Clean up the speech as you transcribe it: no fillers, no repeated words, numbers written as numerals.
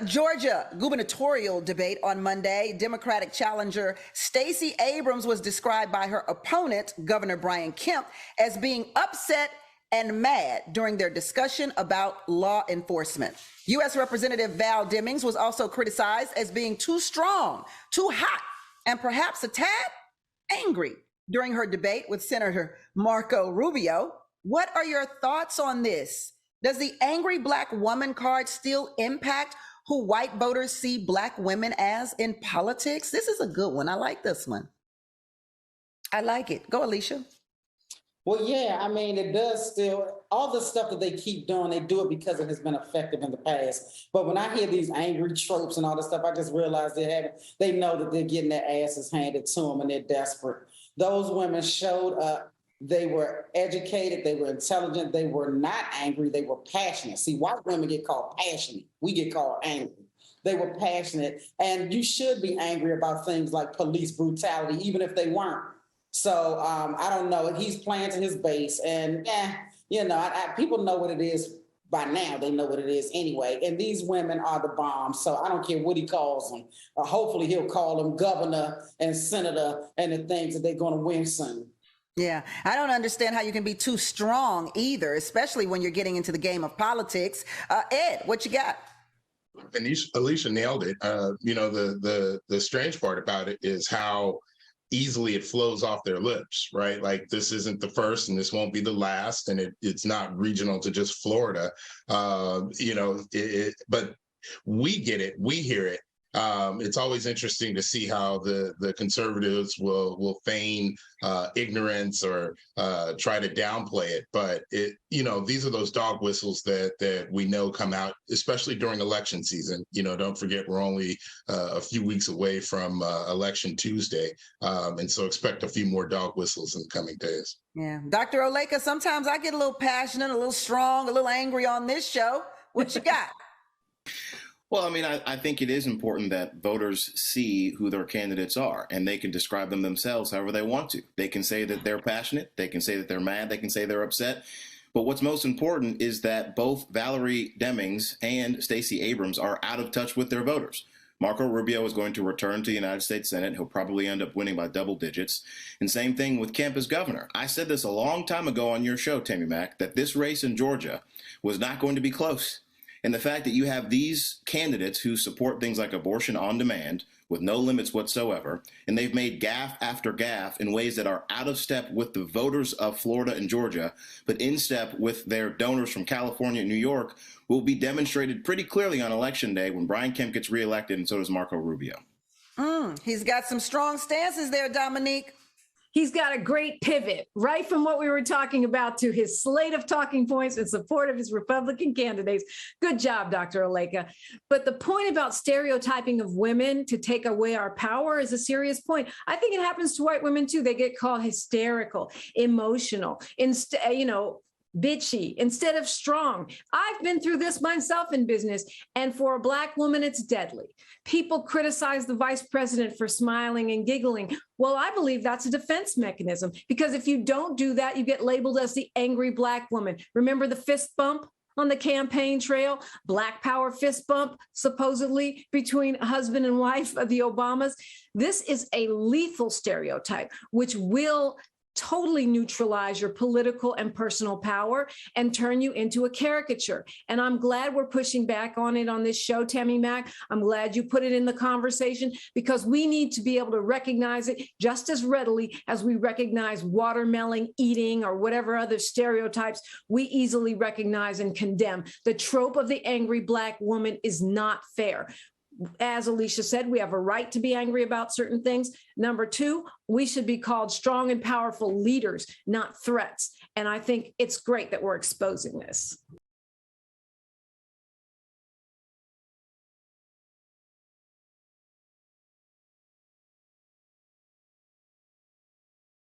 Georgia gubernatorial debate on Monday, Democratic challenger Stacey Abrams was described by her opponent, Governor Brian Kemp, as being upset and mad during their discussion about law enforcement. U.S. Representative Val Demings was also criticized as being too strong, too hot, and perhaps a tad angry during her debate with Senator Marco Rubio. What are your thoughts on this? Does the angry Black woman card still impact who white voters see Black women as in politics? This is a good one. I like this one. I like it. Go, Alicia. Well, yeah, I mean, it does still, all the stuff that they keep doing, they do it because it has been effective in the past. But when I hear these angry tropes and all this stuff, I just realize they know that they're getting their asses handed to them and they're desperate. Those women showed up. They were educated, they were intelligent, they were not angry, they were passionate. See, white women get called passionate. We get called angry. They were passionate, and you should be angry about things like police brutality, even if they weren't. So I don't know. He's playing to his base, and people know what it is by now. They know what it is anyway. And these women are the bomb. So I don't care what he calls them. Hopefully he'll call them governor and senator and the things that they're going to win soon. Yeah, I don't understand how you can be too strong either, especially when you're getting into the game of politics. Ed, what you got? And Alicia nailed it. The strange part about it is how easily it flows off their lips, right? Like, this isn't the first and this won't be the last, and it's not regional to just Florida. But we get it, we hear it. It's always interesting to see how the conservatives will feign ignorance or try to downplay it. But these are those dog whistles that we know come out, especially during election season. Don't forget we're only a few weeks away from Election Tuesday, and so expect a few more dog whistles in the coming days. Yeah, Dr. Oleka, sometimes I get a little passionate, a little strong, a little angry on this show. What you got? Well, I mean, I think it is important that voters see who their candidates are, and they can describe them themselves however they want to. They can say that they're passionate. They can say that they're mad. They can say they're upset. But what's most important is that both Valerie Demings and Stacey Abrams are out of touch with their voters. Marco Rubio is going to return to the United States Senate. He'll probably end up winning by double digits. And same thing with Kemp as governor. I said this a long time ago on your show, Tammi Mack, that this race in Georgia was not going to be close. And the fact that you have these candidates who support things like abortion on demand with no limits whatsoever, and they've made gaffe after gaffe in ways that are out of step with the voters of Florida and Georgia, but in step with their donors from California and New York, will be demonstrated pretty clearly on Election Day when Brian Kemp gets reelected, and so does Marco Rubio. He's got some strong stances there, Dominique. He's got a great pivot right from what we were talking about to his slate of talking points in support of his Republican candidates. Good job, Dr. Oleka. But the point about stereotyping of women to take away our power is a serious point. I think it happens to white women too. They get called hysterical, emotional, bitchy instead of strong. I've been through this myself in business, and for a Black woman, it's deadly. People criticize the vice president for smiling and giggling. Well, I believe that's a defense mechanism, because if you don't do that, you get labeled as the angry Black woman. Remember the fist bump on the campaign trail? Black power fist bump, supposedly between husband and wife of the Obamas. This is a lethal stereotype, which will totally neutralize your political and personal power and turn you into a caricature. And I'm glad we're pushing back on it on this show, Tammi Mack. I'm glad you put it in the conversation, because we need to be able to recognize it just as readily as we recognize watermelon eating or whatever other stereotypes we easily recognize and condemn. The trope of the angry Black woman is not fair. As Alicia said, we have a right to be angry about certain things. Number two, we should be called strong and powerful leaders, not threats. And I think it's great that we're exposing this.